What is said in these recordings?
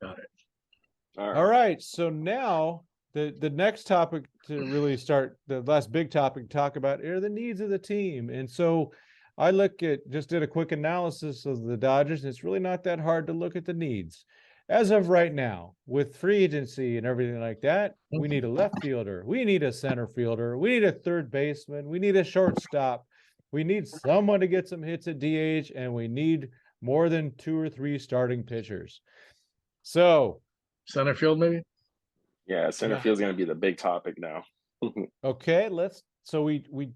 Got it. All right. So now the next topic to really start, the last big topic to talk about are the needs of the team. And so I just did a quick analysis of the Dodgers, and it's really not that hard to look at the needs. As of right now, with free agency and everything like that, we need a left fielder. We need a center fielder. We need a third baseman. We need a shortstop. We need someone to get some hits at DH, and we need more than 2 or 3 starting pitchers. So center field, maybe. Yeah, center field's going to be the big topic now. Okay, so we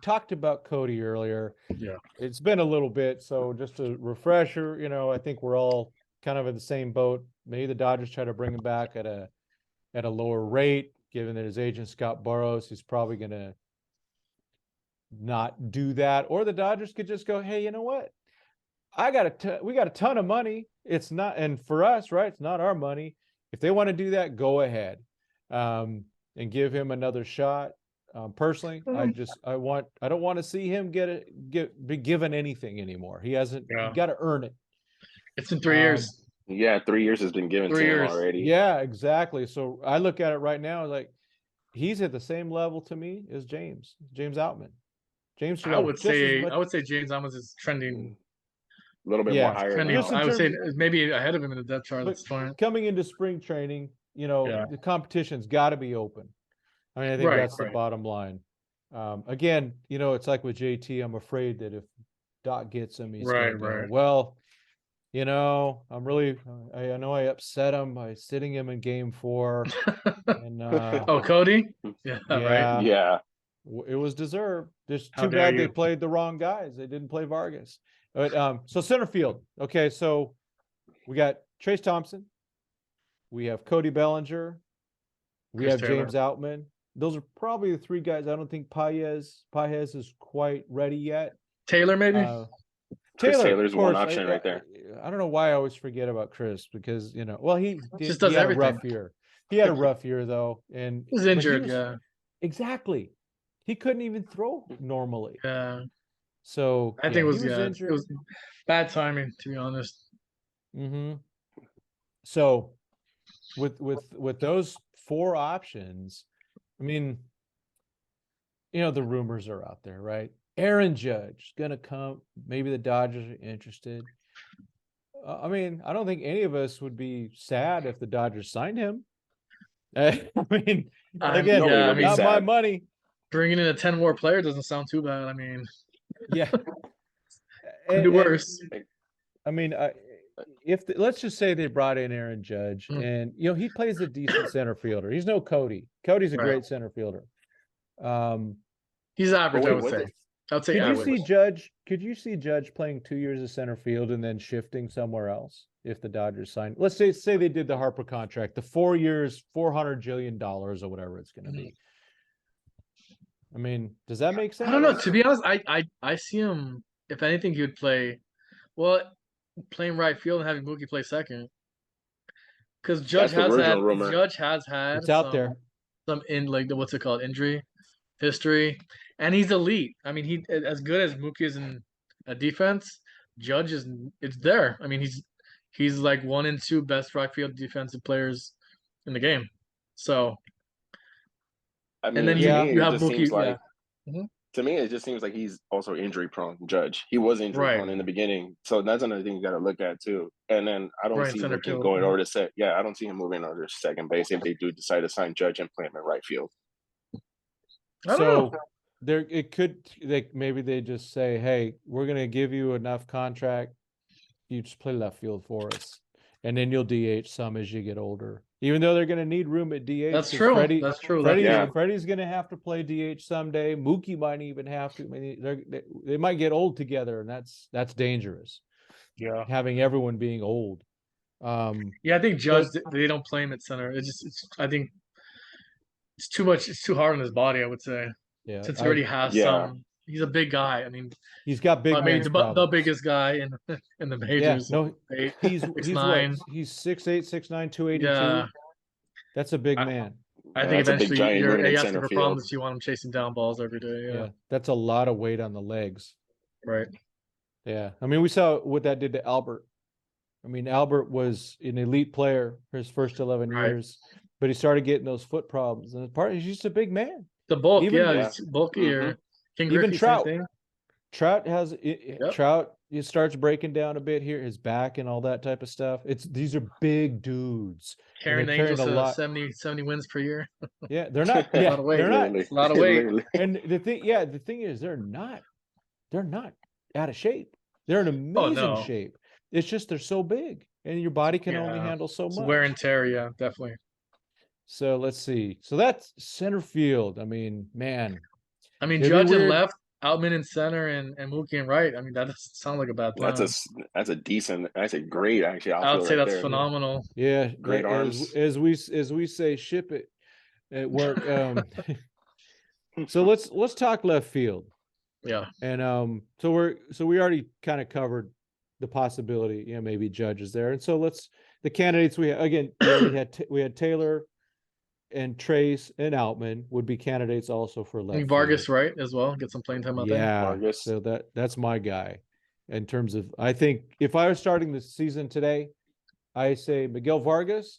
talked about Cody earlier. Yeah. It's been a little bit, so just a refresher, I think we're all kind of in the same boat. Maybe the Dodgers try to bring him back at a lower rate, given that his agent Scott Boras is probably going to not do that, or the Dodgers could just go, hey, you know what? We got a ton of money. It's not, and for us, right? It's not our money. If they want to do that, go ahead, and give him another shot. Personally, I don't want to see him be given anything anymore. He hasn't. Yeah. You got to earn it. It's been 3 years. Yeah, 3 years has been given to him already. Yeah, exactly. So I look at it right now like he's at the same level to me as James Outman. I would say James Outman is trending a little bit more higher. I would say maybe ahead of him in the depth chart. Coming into spring training, the competition's got to be open. I mean, I think that's the bottom line. Again, it's like with JT. I'm afraid that if Doc gets him, he's going to go, well, I know I upset him by sitting him in game 4. And, Cody? Yeah, right. Yeah. It was deserved. Just too bad they played the wrong guys. They didn't play Vargas. But so center field. Okay, so we got Trace Thompson. We have Cody Bellinger. We have Taylor. James Outman. Those are probably the 3 guys. I don't think Paez is quite ready yet. Taylor, maybe? Taylor's one option right there. I don't know why I always forget about Chris because, he just does had everything. a rough year. He had a rough year, though. And he was injured, yeah. Exactly. He couldn't even throw normally. Yeah. So I think it was bad timing, to be honest. Mm-hmm. So with those 4 options, I mean, the rumors are out there, right? Aaron Judge gonna come. Maybe the Dodgers are interested. I mean, I don't think any of us would be sad if the Dodgers signed him. I mean, again, not my money. Bringing in a 10 more player doesn't sound too bad. I mean, yeah, could do worse. I mean, let's just say they brought in Aaron Judge, and he plays a decent center fielder. He's no Cody. Cody's a great center fielder. He's average, I would say. I'd say average. Could you see Judge playing 2 years of center field and then shifting somewhere else if the Dodgers signed? Let's say they did the Harper contract, the 4 years, $400 million or whatever it's going to be. I mean, does that make sense? I don't know. To be honest, I see him. If anything, he would play. Well, playing right field and having Mookie play second. Because Judge has had it's out there some what's it called, injury history, and he's elite. I mean, he as good as Mookie is in a defense. Judge it's there. I mean, he's like 1 and 2 best right field defensive players in the game. So. I mean, and then you have Mookie. To me, it just seems like he's also injury prone. Judge, he was injury prone in the beginning, so that's another thing you got to look at too. And then I don't see him going over to set. Yeah, I don't see him moving over to second base if they do decide to sign Judge and play him in right field. So maybe they just say, hey, we're going to give you enough contract. You just play left field for us. And then you'll DH some as you get older. Even though they're going to need room at DH. That's true. That's true. Freddie's going to have to play DH someday. Mookie might even have to. I mean, they might get old together, and that's dangerous. Yeah. Having everyone being old. I think Judge, they don't play him at center. I think it's too much. It's too hard on his body, I would say. Yeah. Since he already has some. He's a big guy. I mean, he's got big. Maybe the biggest guy in the majors. Yeah, no, he's 6'9", 6'9", 282. Yeah, that's a big man. I think eventually you have to problems if you want him chasing down balls every day. Yeah, that's a lot of weight on the legs. Right. Yeah, I mean, we saw what that did to Albert. I mean, Albert was an elite player for his first 11 years, but he started getting those foot problems. And he's just a big man. The bulk, Even, he's bulkier. King even Griffey, Trout. same thing. Trout has Trout. He starts breaking down a bit here, his back and all that type of stuff. These are big dudes carrying the Angels to 70 wins per year. Yeah, they're not. Yeah, a lot of weight. They're not. It's a lot of weight. And the thing is, they're not out of shape. They're in amazing shape. It's just they're so big, and your body can only handle so much. Wear and tear, yeah, definitely. So let's see. So that's center field. I mean, man. I mean, Judge in left, Outman in center, and Mookie in right. I mean, that doesn't sound like a bad plan. That's a decent. That's a great actually. I would say that's phenomenal. Yeah, great arms. As we say, ship it at work. So let's talk left field. Yeah. And so we already kind of covered the possibility, maybe Judge is there. And so the candidates we had Taylor and Trace and Outman would be candidates also for left. Vargas, right, as well. Get some playing time out there. Yeah, Vargas. So that's my guy. In terms of, I think if I was starting the season today, I say, Miguel Vargas,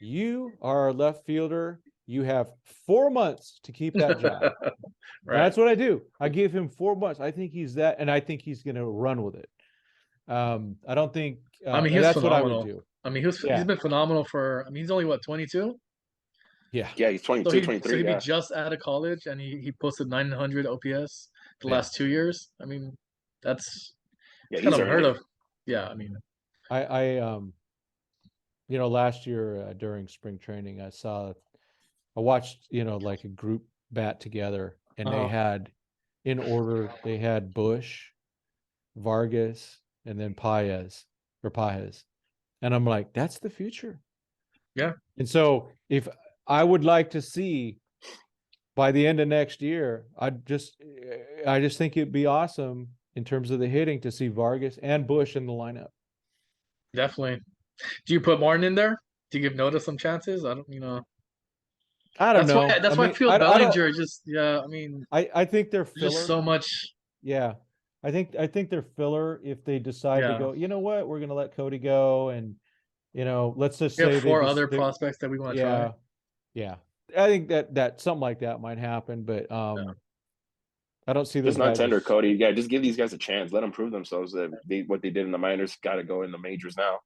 you are a left fielder. You have 4 months to keep that job. Right. That's what I do. I give him 4 months. I think he's that, and I think he's going to run with it. I don't think. I mean, that's phenomenal. What I would do. I mean, he's been phenomenal for. I mean, he's only 22. Yeah, he's 22, 23. So he'd be just out of college, and he posted 900 OPS the last 2 years. I mean, that's kind of unheard of. Yeah, I mean, I last year during spring training, I watched like a group bat together, and they had in order they had Bush, Vargas, and then Paez, and I'm like, that's the future. Yeah. And so if I would like to see by the end of next year, I just think it'd be awesome in terms of the hitting to see Vargas and Bush in the lineup. Definitely. Do you put Martin in there? Do you give Noda some chances? I don't know. That's why I feel Bellinger just I mean I think they're filler. Just so much. Yeah. I think they're filler if they decide to go, you know what, we're gonna let Cody go, and let's just say 4 other prospects that we want to try. Yeah. I think that something like that might happen, but I don't see this. Just not tender Cody. Yeah, just give these guys a chance. Let them prove themselves. That what they did in the minors got to go in the majors now.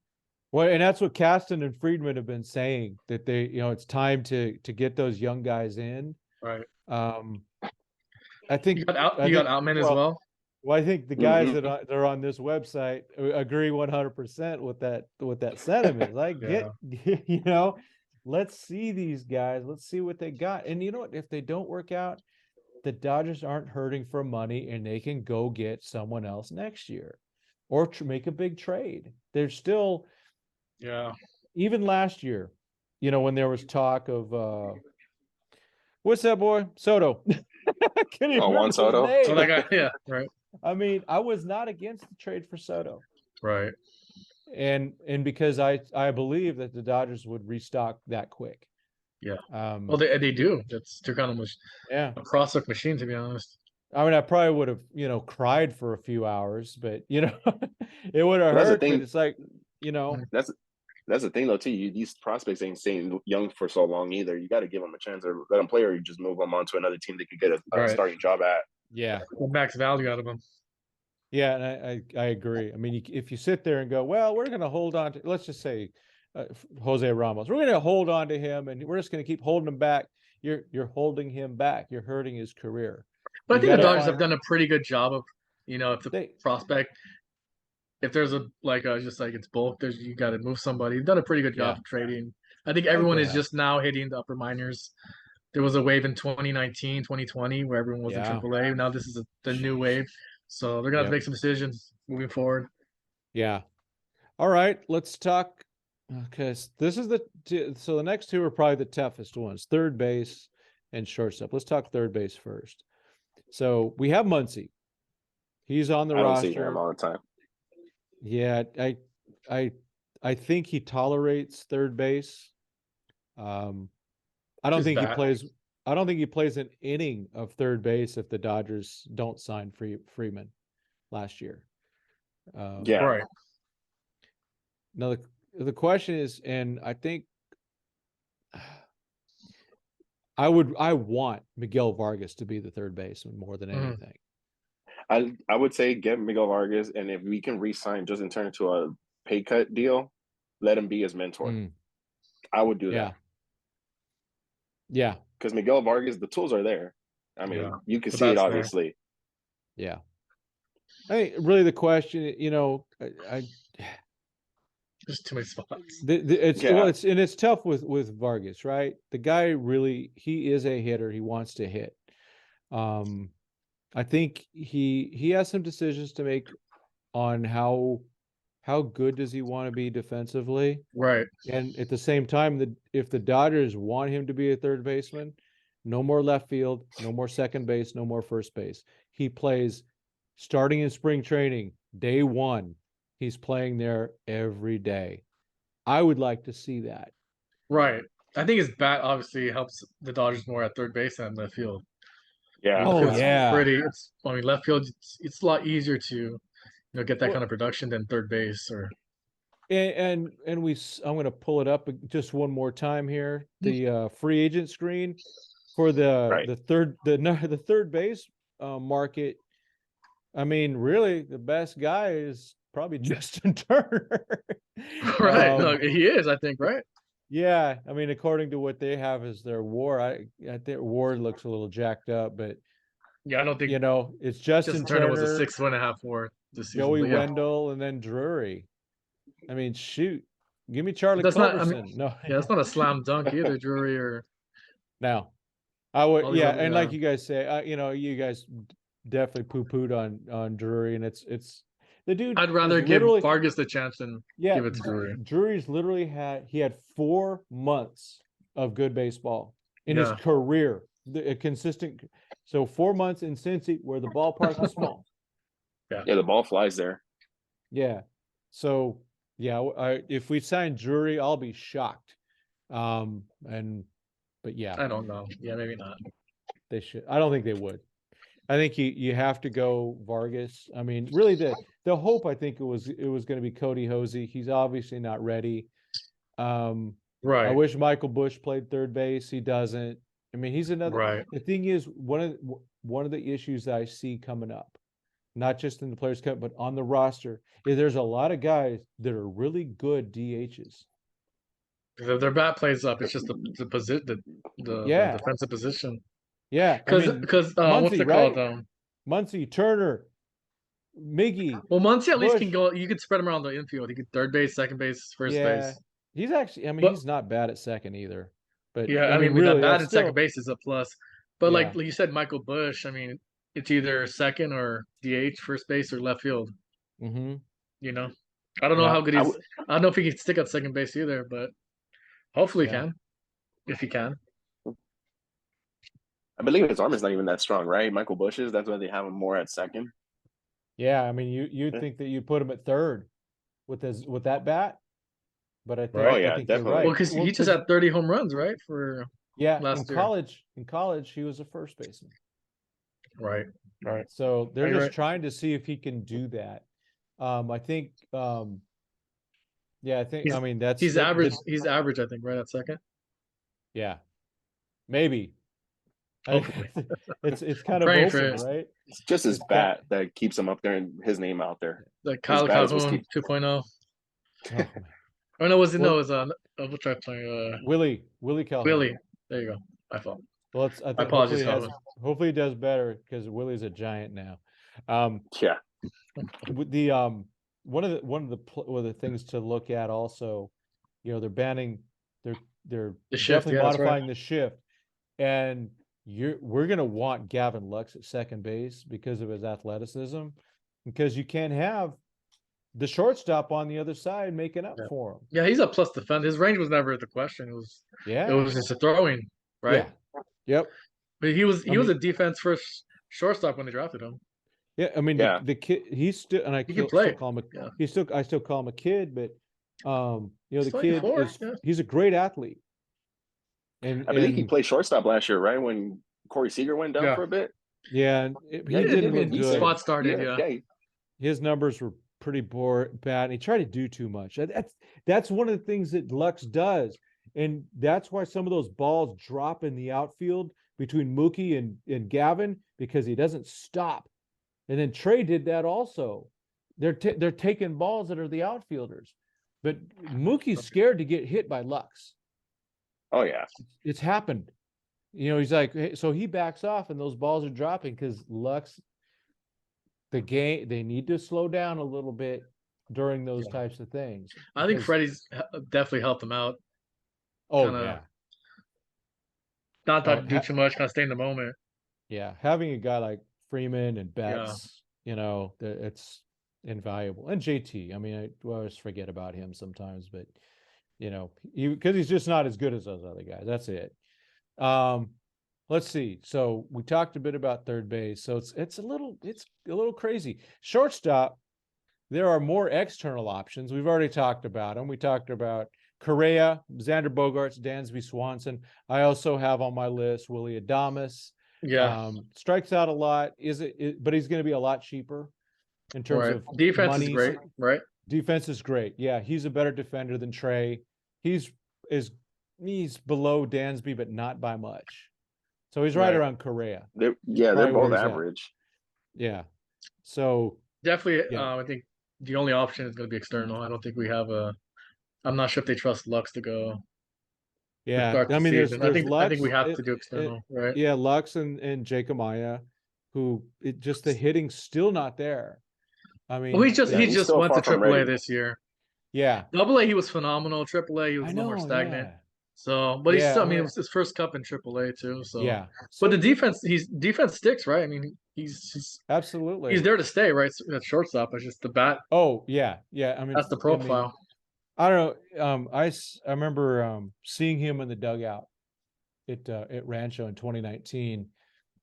Well, and that's what Caston and Friedman have been saying, that they, it's time to get those young guys in. Right. I think you got Outman as well. Well, I think the guys that are on this website agree 100% with that sentiment. Like, let's see these guys. Let's see what they got. And you know what? If they don't work out, the Dodgers aren't hurting for money, and they can go get someone else next year or make a big trade. They're still, even last year, when there was talk of, what's that boy? Soto. Juan Soto. So that guy, yeah, right. I mean, I was not against the trade for Soto. Right. And because I believe that the Dodgers would restock that quick. Yeah. Well, they do. They're kind of a prospect machine, to be honest. I mean, I probably would have, cried for a few hours, but it would have hurt. But it's like, That's the thing, though, too. These prospects ain't staying young for so long either. You got to give them a chance, or let them play, or you just move them on to another team they could get a starting job at. Yeah, max value out of them. Yeah, and I agree. I mean, if you sit there and go, well, we're going to hold on to, let's just say, Jose Ramos, we're going to hold on to him, and we're just going to keep holding him back. You're holding him back. You're hurting his career. But I think the Dodgers have done a pretty good job of, if the prospect, if there's it's bulk, you got to move somebody. They've done a pretty good job of trading. I think everyone is just now hitting the upper minors. There was a wave in 2019, 2020 where everyone was in AAA. Now this is the new wave. So they're going to have to make some decisions moving forward. Yeah. All right. Let's talk. Okay. This is so the next two are probably the toughest ones, third base and shortstop. Let's talk third base first. So we have Muncy. He's on the roster. I don't see him all the time. Yeah. I think he tolerates third base. I don't think he plays an inning of third base if the Dodgers don't sign Freeman last year. Right. Now the question is, and I think I want Miguel Vargas to be the third baseman more than anything. I would say get Miguel Vargas, and if we can re-sign just and turn into a pay cut deal, let him be his mentor. I would do that. Yeah. Because Miguel Vargas, the tools are there. I mean, you can see it obviously. Yeah. I mean, really the question, I there's too many spots. It's tough with Vargas, right? The guy really, he is a hitter. He wants to hit. I think he has some decisions to make on how good does he want to be defensively, right? And at the same time, if the Dodgers want him to be a third baseman, no more left field, no more second base, no more first base. He plays starting in spring training, day one. He's playing there every day. I would like to see that. Right. I think his bat obviously helps the Dodgers more at third base than left field. Yeah. Left field, it's a lot easier to get that kind of production than third base or. And I'm going to pull it up just one more time here. The free agent screen for the third base market. I mean, really, the best guy is probably Justin Turner. Right. No, he is, I think, right? Yeah. I mean, according to what they have as their WAR, I think WAR looks a little jacked up, but yeah, I don't think it's Justin Turner was a 6.5 WAR this season. Joey Wendell, and then Drury. I mean, shoot, give me Charlie Culberson. That's not a slam dunk either, Drury or. No, I would. Yeah, and like you guys say, you guys definitely poo-pooed on Drury, and it's the dude. I'd rather give Vargas the chance than give it to Drury. Drury's literally had 4 months of good baseball in his career, a consistent. So 4 months in Cincy where the ballpark is small. Yeah, the ball flies there. Yeah, so. Yeah, if we sign Drury, I'll be shocked. But yeah, I don't know. Yeah, maybe not. They should. I don't think they would. I think you have to go Vargas. I mean, really, the hope, I think it was going to be Cody Hosey. He's obviously not ready. Right. I wish Michael Busch played third base. He doesn't. I mean, he's another. Right. The thing is, one of the issues that I see coming up, not just in the Players' Cup, but on the roster, is there's a lot of guys that are really good DHs. Their bat plays up. It's just the position, the defensive position. Yeah, because what's it called? Muncy, Turner, Miggy. Well, Muncy at least can go. You could spread him around the infield. He could third base, second base, first base. He's actually. I mean, he's not bad at second either. But yeah, I mean, really, that bad at second base is a plus. But like you said, Michael Busch. I mean, it's either second or DH, first base, or left field. Mm-hmm. I don't know how good he's. I don't know if he can stick at second base either, but hopefully he can, if he can. I believe his arm is not even that strong, right? Michael Busch's. That's why they have him more at second. Yeah, I mean, you'd think that you put him at third with that bat, but I think, I think definitely. Right. Well, because he just had 30 home runs, right? In college, he was a first baseman. Right. So they're just trying to see if he can do that. I think. I mean, he's average. He's average, I think, right at second. Yeah, maybe. It's kind of open, right? It's just his bat that keeps him up there and his name out there. Like Kyle Calhoun 2.0. Oh no, was it? No, it was what's that player? Willie Calhoun. Willie, there you go. I thought. Well, I think hopefully he does better because Willie's a giant now. The one of the things to look at also, they're banning, they're definitely modifying the shift, and we're gonna want Gavin Lux at second base because of his athleticism, because you can't have the shortstop on the other side making up for him. Yeah, he's a plus defender. His range was never the question. It was just a throwing, right? Yeah. Yep. But he was a defense first shortstop when they drafted him. Yeah, I mean the kid, he's still, and I still call him I still call him a kid, but the kid he's a great athlete. And I believe he played shortstop last year, right? When Corey Seager went down for a bit. Yeah, and he didn't look good. Spot started, His numbers were pretty bad. And he tried to do too much. That's one of the things that Lux does. And that's why some of those balls drop in the outfield between Mookie and Gavin, because he doesn't stop. And then Trey did that also. They're taking balls that are the outfielders. But Mookie's scared to get hit by Lux. Oh, yeah. It's happened. He's like, hey, so he backs off and those balls are dropping because Lux, the game, they need to slow down a little bit during those types of things. I think Freddie's definitely helped him out. Oh, kinda, yeah. Not do too much, kind of stay in the moment. Yeah. Having a guy like Freeman and Betts, it's invaluable. And JT, I mean, I always forget about him sometimes, but because he's just not as good as those other guys. That's it. Let's see. So we talked a bit about third base. So it's a little crazy. Shortstop, there are more external options. We've already talked about them. We talked about Correa, Xander Bogaerts, Dansby Swanson. I also have on my list Willy Adames. Yeah. Strikes out a lot. But he's going to be a lot cheaper in terms of defense money. Is great, right? Defense is great. Yeah, he's a better defender than Trey. He's below Dansby, but not by much. So he's right around Correa. They're both average. Yeah. So definitely, I think the only option is going to be external. I don't think we have I'm not sure if they trust Lux to go. Yeah, I mean, there's Lux, I think we have to do external, right? Yeah, Lux and Jacob Maya, who the hitting's still not there. I mean, well, he just went to AAA this year. Yeah, AA he was phenomenal. AAA he was a little more stagnant. Yeah. So, but he's still, I mean, it was his first cup in AAA too. So yeah, but the defense sticks, right? I mean, he's absolutely he's there to stay, right? At shortstop, it's just the bat. Oh yeah. I mean, that's the profile. I don't know. I remember seeing him in the dugout at Rancho in 2019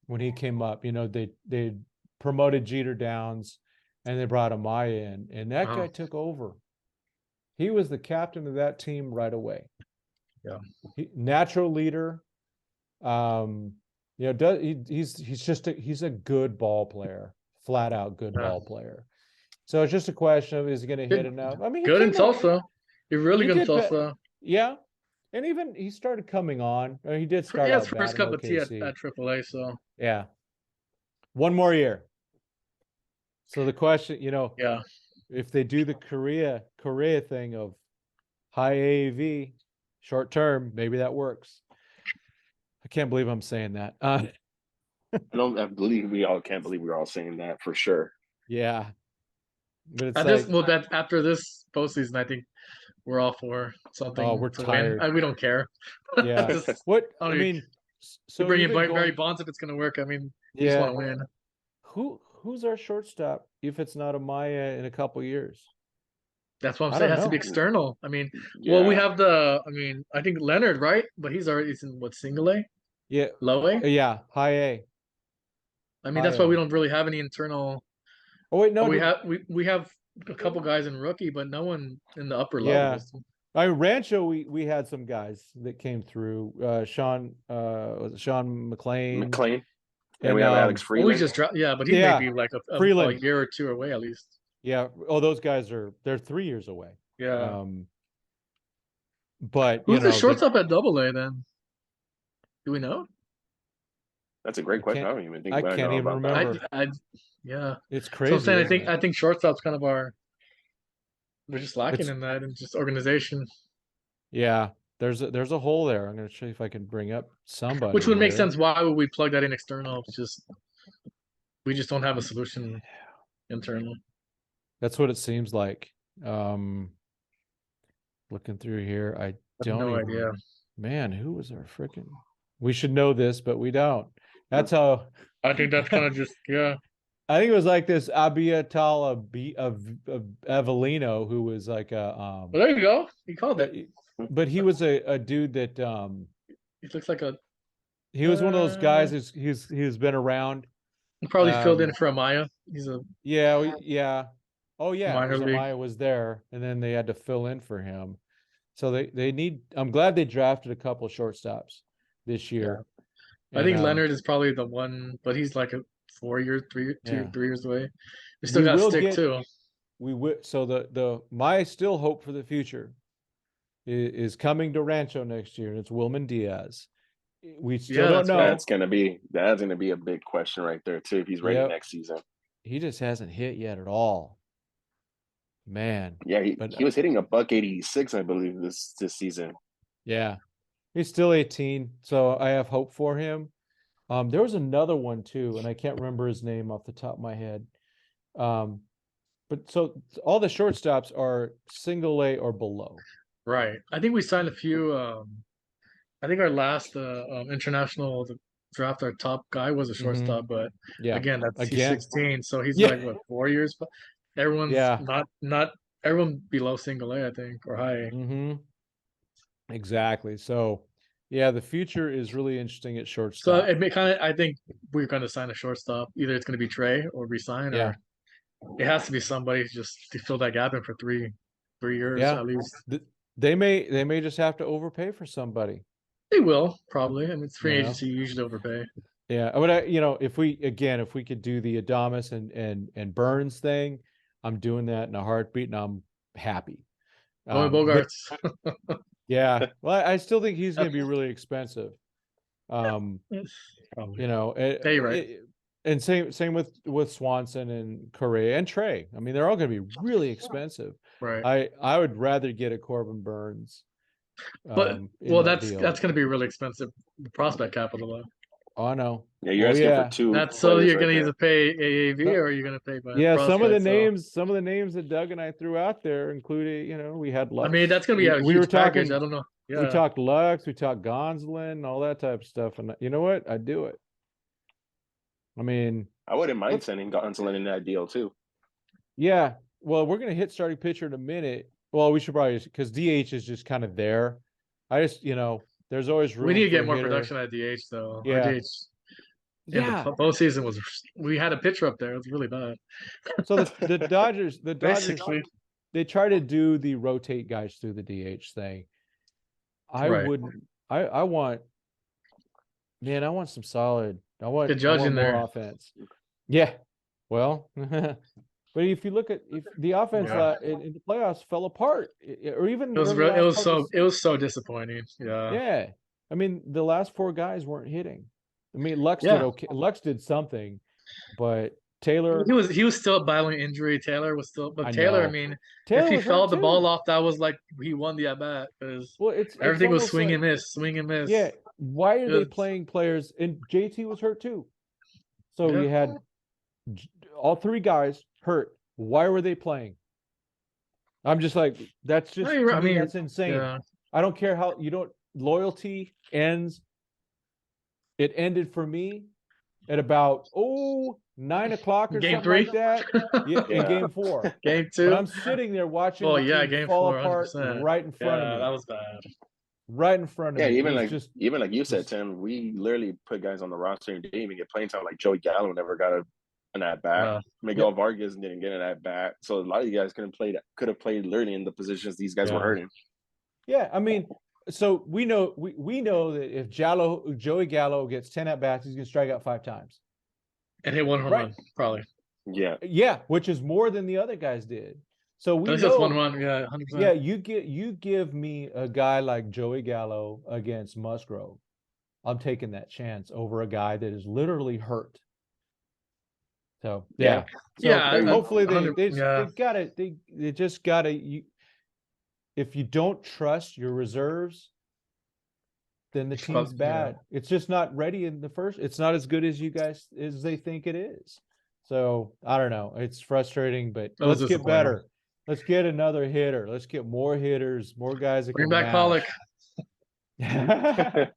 when he came up. They promoted Jeter Downs and they brought Amaya in, and that guy took over. He was the captain of that team right away. Yeah, natural leader. He's a good ball player, flat out good ball player. So it's just a question of, is he going to hit enough? I mean, good in Tulsa. He's really good in Tulsa. Yeah, and even he started coming on. He did start. Yeah, his first cup of tea at AAA. So yeah, one more year. So the question, if they do the Korea thing of high AAV, short term, maybe that works. I can't believe I'm saying that. I believe we all can't believe we're all saying that for sure. Yeah, but it's after this postseason, I think we're all for something. Oh, we're tired. We don't care. Yeah. I mean, so bring in Barry Bonds if it's going to work. I mean, you just want to win. Who's our shortstop if it's not Amaya in a couple years? That's what I'm saying. It has to be external. I mean, well, we have I think Leonard, right? But he's in single A? Yeah. Low A? Yeah, high A. I mean, that's why we don't really have any internal. Oh wait, no. We have a couple guys in rookie, but no one in the upper level. Rancho, we had some guys that came through. Sean McLean. And we have Alex Freeland. But he may be like a year or two away at least. Yeah. Oh, those guys they're 3 years away. Yeah. But who's the shortstop at AA then? Do we know? That's a great question. I don't even think about it. I can't even remember. Yeah. It's crazy. So I'm saying I think shortstop's kind of we're just lacking in that and just organization. Yeah. There's a hole there. I'm going to show you if I can bring up somebody. Which would make sense. Why would we plug that in external? We just don't have a solution internal. That's what it seems like. Looking through here, I don't have no idea. Man, who was our freaking? We should know this, but we don't. That's how. I think that's kind of just I think it was like this Abiatala of Avellino, who was like a. Well, there you go. He called it. But he was a dude that he looks like he was one of those guys who's been around. He probably filled in for Amaya. Yeah. Oh yeah, Amaya was there, and then they had to fill in for him. So they need. I'm glad they drafted a couple shortstops this year. Yeah. I think Leonard is probably the one, but he's like a 4 year, 3 years away. We still got to stick too. So my still hope for the future is coming to Rancho next year, and it's Wilman Diaz. We still don't know. That's gonna be a big question right there too, if he's ready next season. He just hasn't hit yet at all. Man. Yeah, he was hitting a $186, I believe, this season. Yeah. He's still 18, so I have hope for him. There was another one too, and I can't remember his name off the top of my head. But so all the shortstops are single A or below. Right. I think we signed a few. I think our last international draft, our top guy was a shortstop, but again, he's 16, so he's like what 4 years. But everyone's not everyone below single A, I think, or high A. Exactly. So yeah, the future is really interesting at shortstop. So I think we're going to sign a shortstop. Either it's going to be Trey or resign, or it has to be somebody just to fill that gap in for three years at least. They may just have to overpay for somebody. They will probably. I mean, it's free agency. You usually overpay. Yeah, but if we could do the Adames and Burns thing, I'm doing that in a heartbeat, and I'm happy. Bogarts. Yeah, well, I still think he's going to be really expensive. Right. And same with Swanson and Correa and Trey. I mean, they're all going to be really expensive. Right. I would rather get a Corbin Burns. But that's going to be really expensive. The prospect capital, though. Oh no. Yeah, you're asking for two. That's so you're going to either pay AAV or you're going to pay by. Some of the names that Doug and I threw out there included. We had Lux. I mean, that's going to be a huge package. I don't know. Yeah. We talked Lux, we talked Gonsolin, all that type of stuff, and you know what? I'd do it. I mean, I wouldn't mind sending Gonsolin in that deal too. Yeah. Well, we're going to hit starting pitcher in a minute. Well, we should probably, because DH is just kind of there. I just, there's always room. We need to get more production at DH, though. Yeah. Our DH the postseason we had a pitcher up there. It was really bad. So the Dodgers, they try to do the rotate guys through the DH thing. I want some solid. I want more offense. Yeah. Well, but if you look at the offense in the playoffs fell apart, or even it was so disappointing. Yeah. Yeah. I mean, the last four guys weren't hitting. I mean, Lux did okay. Lux did something, but Taylor he was still battling injury. Taylor was still, but Taylor, I mean, if he fouled the ball off, that was like he won the at bat because everything was swing and miss. Yeah. Why are they playing players? And JT was hurt too. So you had all three guys hurt. Why were they playing? I'm just like, that's just, that's insane. Yeah. I don't care how loyalty ends. It ended for me at about 9 o'clock or game something 3? like that. In game 4. Game 2. But I'm sitting there watching game fall 4, apart 100%. right in front of me. That was bad. Right in front of me. Even like you said, Tim, we literally put guys on the roster and didn't even get playing time. Like Joey Gallo never got an at bat. Miguel Vargas didn't get an at bat. So a lot of you guys could have played literally in the positions these guys were hurting. Yeah, I mean, so we know that if Joey Gallo gets 10 at bats, he's gonna strike out 5 times. And hit 1 home run, probably. Yeah. Yeah, which is more than the other guys did. So we know. That's 1-1, 100%. Yeah, you give me a guy like Joey Gallo against Musgrove. I'm taking that chance over a guy that is literally hurt. So hopefully they just gotta. If you don't trust your reserves, then the team's bad. Yeah. It's just not ready in the first. It's not as good as you guys as they think it is. So I don't know. It's frustrating, but let's get better. Let's get another hitter. Let's get more hitters, more guys that bring can back Pollock. I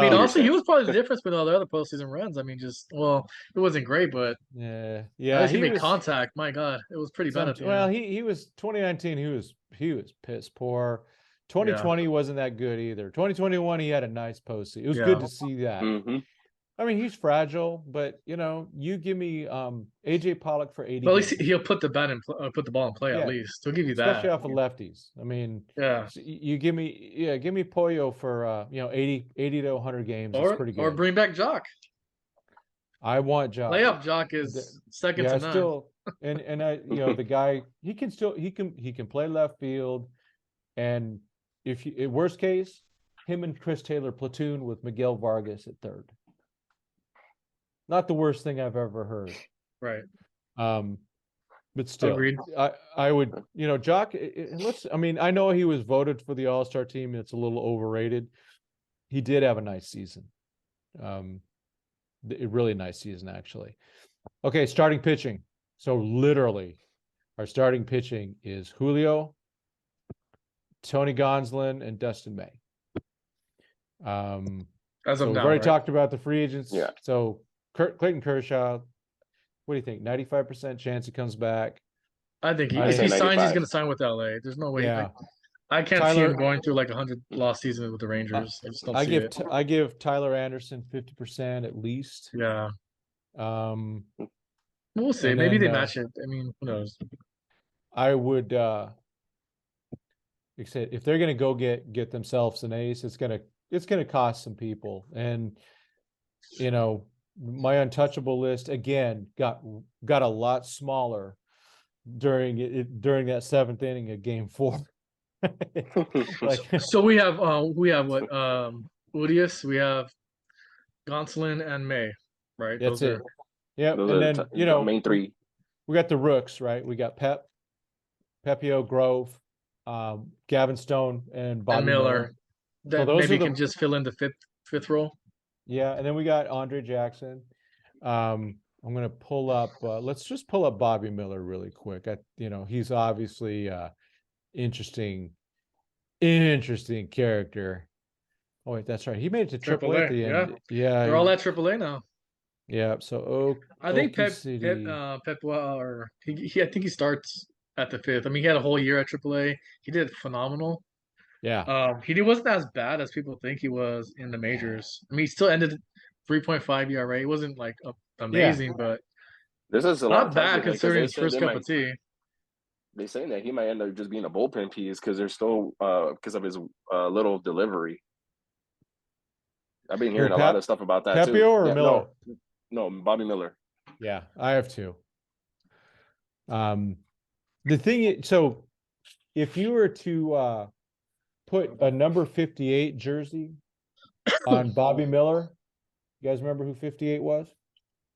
mean, also he was probably the difference with all the other postseason runs. I mean, it wasn't great, but yeah. He made contact. My God, it was pretty bad. Well, he was 2019. He was piss poor. 2020 wasn't that good either. 2021 he had a nice postseason. It was good to see that. Mm-hmm. I mean, he's fragile, but you give me AJ Pollock for 80. Well, at least he'll put the ball in play. At least he'll give you that, especially off of lefties. I mean, you give me Pollo for 80 to 100 games. That's pretty good. Or bring back Jock. I want Jock. Layup Jock is second to none. Still, and I, the guy, he can play left field, and if you, worst case, him and Chris Taylor platoon with Miguel Vargas at third. Not the worst thing I've ever heard. Right. But still, agreed. I would, Jock. I know he was voted for the All-Star team. And it's a little overrated. He did have a nice season. A really nice season, actually. Okay, starting pitching. So literally, our starting pitching is Julio, Tony Gonsolin, and Dustin May. As of we've now, already right? talked about the free agents. Yeah. So Clayton Kershaw, what do you think? 95% chance he comes back. I think if he signs, he's going to sign with LA. There's no way. Yeah. I can't see him going through like 100 loss season with the Rangers. I just don't see it. I give Tyler Anderson 50% at least. Yeah. We'll see. And Maybe then, they match it. I mean, who knows? I would if they're going to go get themselves an ace, it's going to cost some people. And my untouchable list again got a lot smaller during that seventh inning of Game 4. So we have what Urias, we have Gonsolin and May, right? That's it. Yeah, and then main three. We got the rooks, right? We got Pepio, Grove, Gavin Stone, and Bobby Miller. That so maybe can just fill in the fifth role. Yeah, and then we got Andre Jackson. I'm going to pull up. Let's just pull up Bobby Miller really quick. He's obviously interesting character. Oh wait, that's right. He made it to AAA at the end. Yeah, they're all at AAA now. Yeah, so I think Pep or I think he starts at the fifth. I mean, he had a whole year at AAA. He did phenomenal. Yeah. He wasn't as bad as people think he was in the majors. I mean, he still ended 3.5 ERA. He wasn't like amazing, but this is not bad considering his first cup of tea. They're saying that he might end up just being a bullpen piece because they're still because of his little delivery. I've been hearing a lot of stuff about that Pepio too. Or Miller? No, Bobby Miller. Yeah, I have two. The thing is, so if you were to put a number 58 jersey on Bobby Miller, you guys remember who 58 was?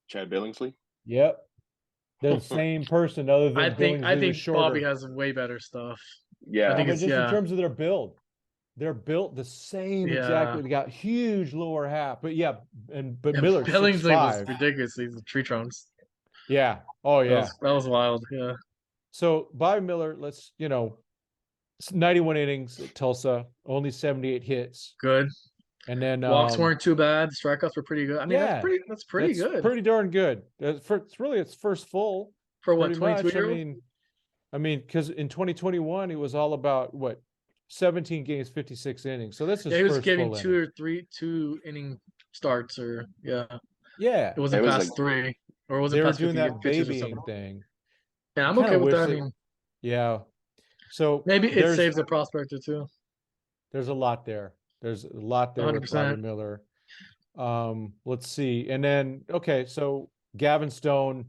Chad Billingsley. Yep. They're the same person, other than I think Bobby has way better stuff. Yeah, I think it's just in terms of their build. They're built the same exactly. They got huge lower half, but Miller Billingsley was ridiculous. He's the tree trunks. Yeah. Oh yeah. That was wild. Yeah. So Bobby Miller, 91 innings at Tulsa, only 78 hits. Good. And then walks weren't too bad. Strikeouts were pretty good. I mean, that's pretty good. Pretty darn good. It's really its first full for what 22-year-old. I mean, because in 2021 it was all about 17 games, 56 innings. So this is he was giving 2 inning starts, or yeah. It wasn't past like, 3, or was it? They were past doing that babying thing. Yeah, I'm okay with that. I mean, yeah. So maybe it saves the prospector too. There's a lot there. There's a lot there 100%. With Bobby Miller. Let's see. And then, so Gavin Stone,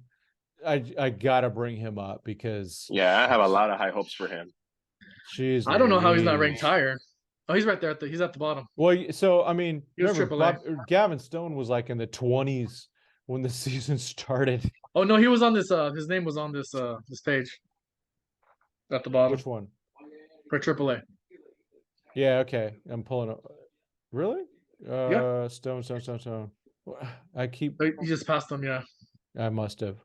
I gotta bring him up because I have a lot of high hopes for him. I don't know how he's not ranked higher. Oh, he's right there. He's at the bottom. Well, so I mean, Gavin Stone was like in the 20s when the season started. Oh no, he was on this. His name was on this page at the bottom. Which one? For AAA. Yeah. Okay. I'm pulling up. Really? Yeah. Stone. I keep. You just passed him. Yeah. I must have.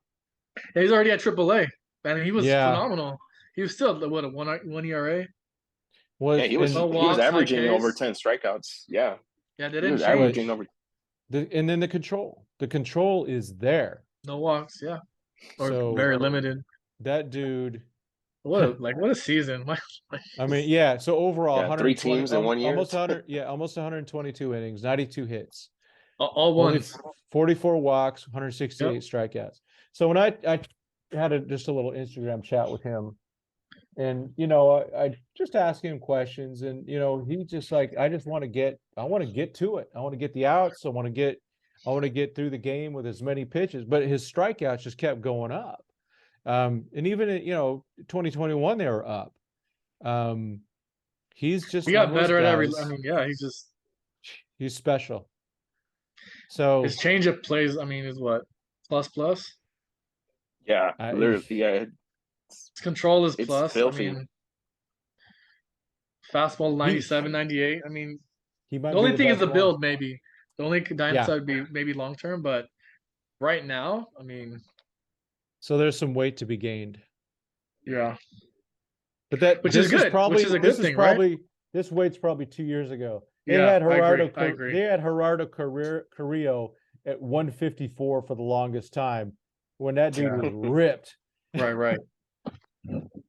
Yeah, he's already at AAA, and he was phenomenal. He was still what a 1 ERA. He was averaging over 10 strikeouts. Yeah. Yeah, they didn't averaging over. And then the control is there. No walks, yeah, or very limited. That dude. What a season! I mean, yeah. So overall, 3 teams in 1 year. Almost 100. Almost 122 innings, 92 hits. All ones. 44 walks, 168 strikeouts. So when I had just a little Instagram chat with him, and I just asked him questions, and he just I want to get to it. I want to get the outs. I want to get through the game with as many pitches, but his strikeouts just kept going up. And even in, 2021, they were up. He's just he got better at every. I mean, yeah, he's special. So his changeup plays. I mean, is what plus. Yeah, literally. Yeah, his control is it's plus. filthy. I mean, fastball 97, 98. I mean, the only thing is the build, maybe. The only downside would be maybe long term, but right now, I mean. So there's some weight to be gained. Yeah. But which is good. Which is a good thing, right? This weight's probably 2 years ago. They had Gerardo. I agree. They had Gerardo Carrillo at 154 for the longest time when that dude was ripped. Right.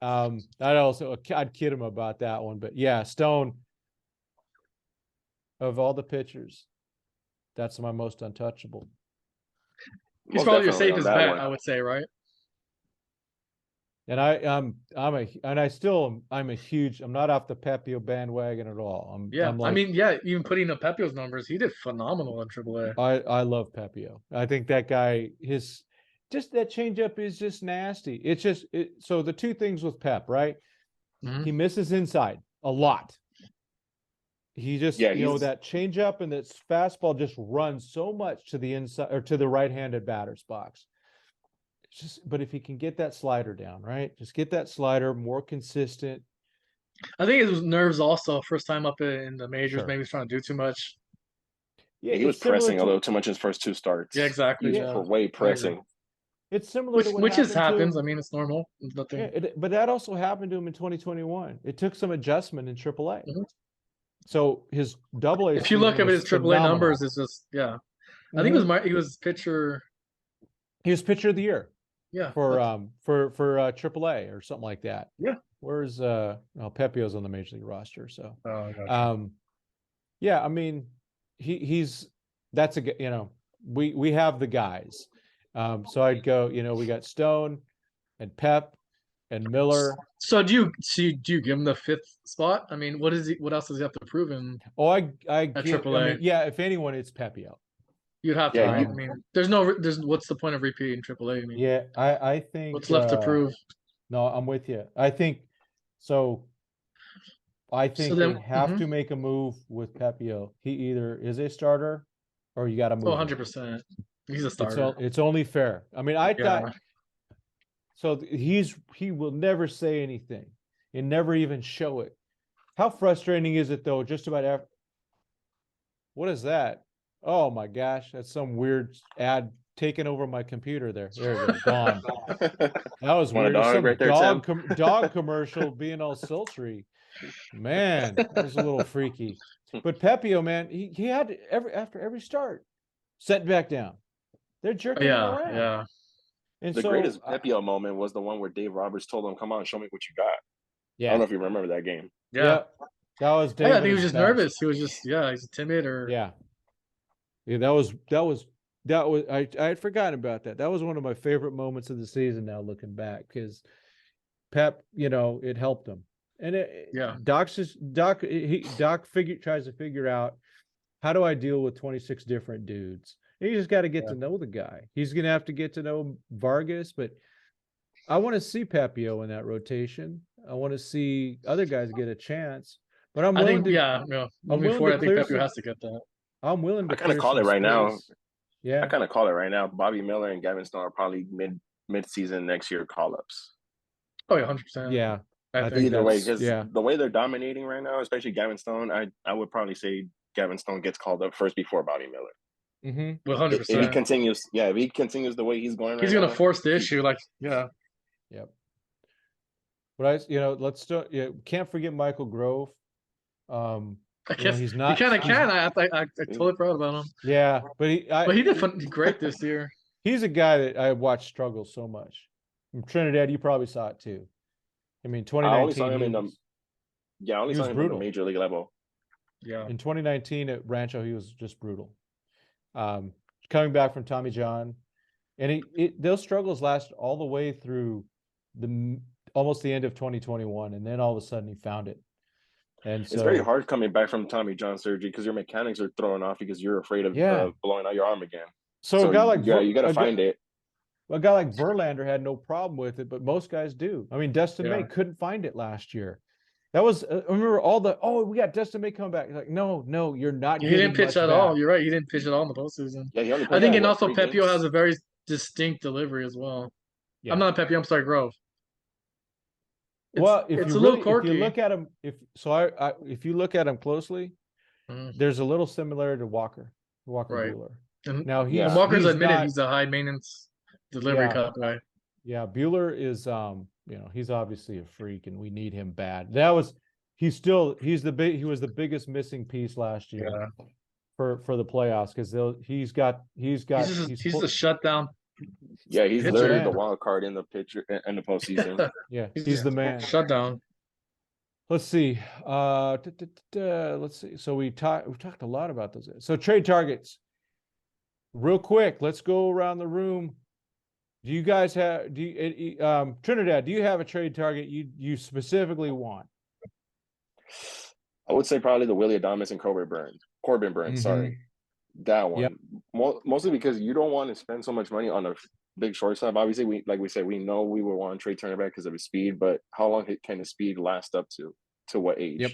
I'd kid him about that one, but yeah, Stone. Of all the pitchers, that's my most untouchable. He's probably your safest bet, I would say, right? And I'm a huge. I'm not off the Pepio bandwagon at all. Even putting up Pepio's numbers, he did phenomenal in AAA. I love Pepio. I think that guy, that changeup is just nasty. It's just so the two things with Pep, right? Mm-hmm. He misses inside a lot. He just that changeup and that fastball just runs so much to the inside or to the right-handed batter's box. But if he can get that slider down, right? Just get that slider more consistent. I think it was nerves also. First time up in the majors, maybe he's trying to do too much. Yeah, he was pressing a little too much in his first two starts. Yeah, exactly. Way pressing. It's similar to which happens. I mean, it's normal. It's nothing. Yeah, but that also happened to him in 2021. It took some adjustment in AAA. Mm-hmm. So his AA. If you look at his AAA numbers, it's just I think he was pitcher. He was pitcher of the year. Yeah. For AAA or something like that. Yeah. Where's Pepio's on the major league roster, so. Oh, gotcha. Yeah, I mean, that's we have the guys. So I'd go, we got Stone and Pep and Miller. So do you give him the fifth spot? I mean, what else does he have to prove in? AAA? If anyone, it's Pepio. You'd have to. Yeah, I mean, there's what's the point of repeating AAA? I mean, I think what's left to prove. No, I'm with you. I think they have to make a move with Pepio. He either is a starter or you got to move. 100%. He's a starter. It's only fair. I mean, thought so. He will never say anything and never even show it. How frustrating is it though? Just about what is that? Oh my gosh, that's some weird ad taking over my computer there. There it is, gone. That was weird. Dog commercial being all sultry. Man, that was a little freaky. But Pepio, man, he had after every start, set back down. They're jerking him around. Yeah. And the greatest Pepio moment was the one where Dave Roberts told him, "Come on, show me what you got." Yeah. I don't know if you remember that game. Yeah. That was Dave. I think he was just nervous. He was just he's timid or Yeah, that was I had forgotten about that. That was one of my favorite moments of the season now looking back because Pep, it helped him. And Doc tries to figure out how do I deal with 26 different dudes. And you just got to get to know the guy. He's going to have to get to know Vargas, but I want to see Pepio in that rotation. I want to see other guys get a chance. But I'm willing moving forward, I think Pepio has to get that. I'm willing to. I kind of call it right now. Yeah, I kind of call it right now. Bobby Miller and Gavin Stone are probably mid-season next year call-ups. Oh yeah, 100%. Yeah, I think either way, because the way they're dominating right now, especially Gavin Stone, I would probably say Gavin Stone gets called up first before Bobby Miller. Mm-hmm. 100%. If he continues the way he's going, he's going to force the issue. Yep. But let's do. Can't forget Michael Grove. I guess he's not. He kind of can. I totally proud about him. Yeah, but he did great this year. He's a guy that I watched struggle so much. From Trinidad, you probably saw it too. I mean, 2019. I only saw him in the major league level. Yeah. In 2019 at Rancho, he was just brutal. Coming back from Tommy John, and those struggles last all the way through almost the end of 2021, and then all of a sudden he found it. And so it's very hard coming back from Tommy John surgery because your mechanics are thrown off because you're afraid of blowing out your arm again. So a guy like you got to find it. A guy like Verlander had no problem with it, but most guys do. I mean, Dustin May couldn't find it last year. That was I remember we got Dustin May coming back. Like, no, you're not. He didn't pitch at all. You're right. He didn't pitch at all in the postseason. Yeah, he only I think, and also Pepio has a very distinct delivery as well. Yeah. I'm not Pepio. I'm sorry, Grove. It's a little quirky. If you look at him, if you look at him closely, there's a little similarity to Walker Buehler. And now Walker's admitted he's a high maintenance delivery kind of guy. Yeah, Buehler is he's obviously a freak and we need him bad. He was the biggest missing piece last year for the playoffs because he's a shutdown. Yeah, he's literally the wild card in the postseason. Yeah, he's the man. Shutdown. Let's see. Let's see. So we talked a lot about those. So trade targets. Real quick, let's go around the room. Do you guys have Trinidad, do you have a trade target you specifically want? I would say probably the Willie Adames and Corbin Burns, sorry. That one. Yep. Mostly because you don't want to spend so much money on a big shortstop. Obviously, we know we would want to trade Turner back because of his speed, but how long can his speed last up to? To what age? Yep.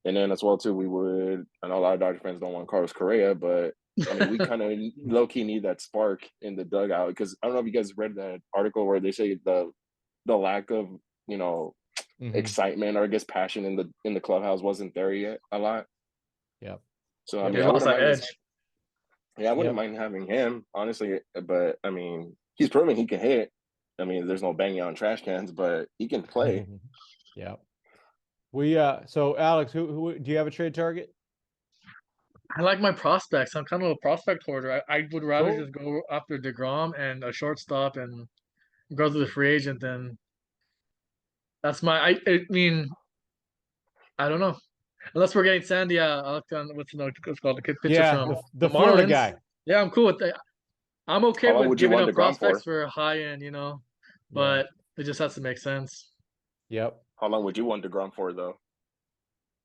And then as well too, I know a lot of Dodger fans don't want Carlos Correa, but I mean, we kind of low-key need that spark in the dugout because I don't know if you guys read that article where they say the lack of excitement or I guess passion in the clubhouse wasn't there yet a lot. Yeah. So I mean, I wouldn't mind having him honestly, but I mean, he's proven he can hit. I mean, there's no banging on trash cans, but he can play. Yeah. So Alex, who do you have a trade target? I like my prospects. I'm kind of a prospect hoarder. I would rather just go after DeGrom and a shortstop and go to the free agent. Then that's I mean, I don't know. Unless we're getting Sandy, what's called the kid pitcher from the Florida guy. Yeah, I'm cool with that. I'm okay with giving up prospects for high end, but it just has to make sense. Yep. How long would you want DeGrom for, though?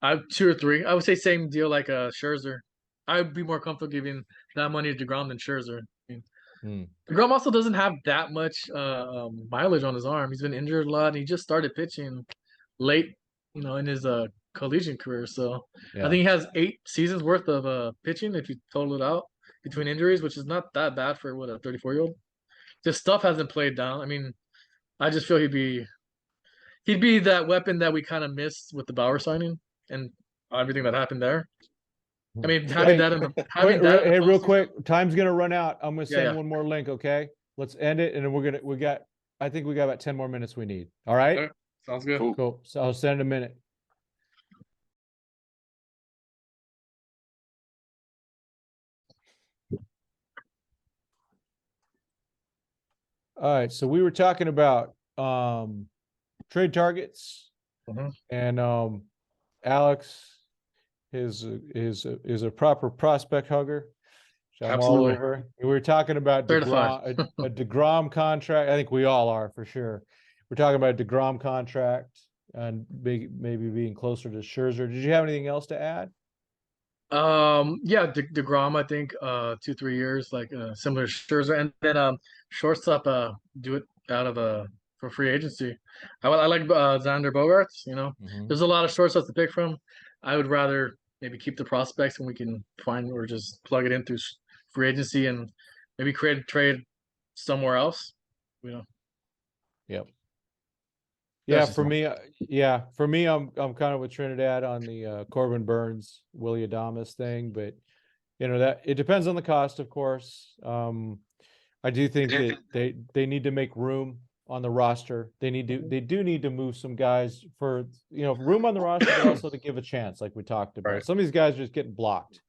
I have 2 or 3. I would say same deal like Scherzer. I'd be more comfortable giving that money to DeGrom than Scherzer. DeGrom also doesn't have that much mileage on his arm. He's been injured a lot. And he just started pitching late, in his collegiate career. So I think he has 8 seasons worth of pitching if you total it out between injuries, which is not that bad for a 34-year-old. Just stuff hasn't played down. I mean, I just feel he'd be that weapon that we kind of missed with the Bauer signing and everything that happened there. I mean, hey, real quick, time's gonna run out. I'm gonna send one more link. Okay, let's end it, and then I think we got about 10 more minutes we need. All right. Okay. Sounds good. Cool. So I'll send in a minute. All right. So we were talking about trade targets, and Alex is a proper prospect hugger. So absolutely. We were talking about a DeGrom contract. I think we all are for sure. We're talking about a DeGrom contract and maybe being closer to Scherzer. Did you have anything else to add? Yeah, DeGrom, I think 2-3 years, like similar to Scherzer, and then shortstop, do it out of for free agency. I like Xander Bogaerts. There's a lot of shortstops to pick from. I would rather maybe keep the prospects when we can find or just plug it in through free agency and maybe create a trade somewhere else. Yep. Yeah, for me, I'm kind of with Trinidad on the Corbin Burns, Willie Adames thing, but that it depends on the cost, of course. I do think that they need to make room on the roster. They do need to move some guys for room on the roster, but also to give a chance, like we talked about. Right. Some of these guys are just getting blocked,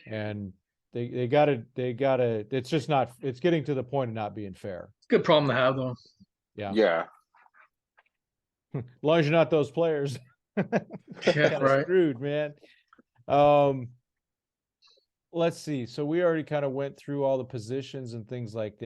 and they gotta. It's just not. It's getting to the point of not being fair. It's a good problem to have, though. Yeah. As long as you're not those players. Yeah, right. Screwed, man. Let's see. So we already kind of went through all the positions and things like that.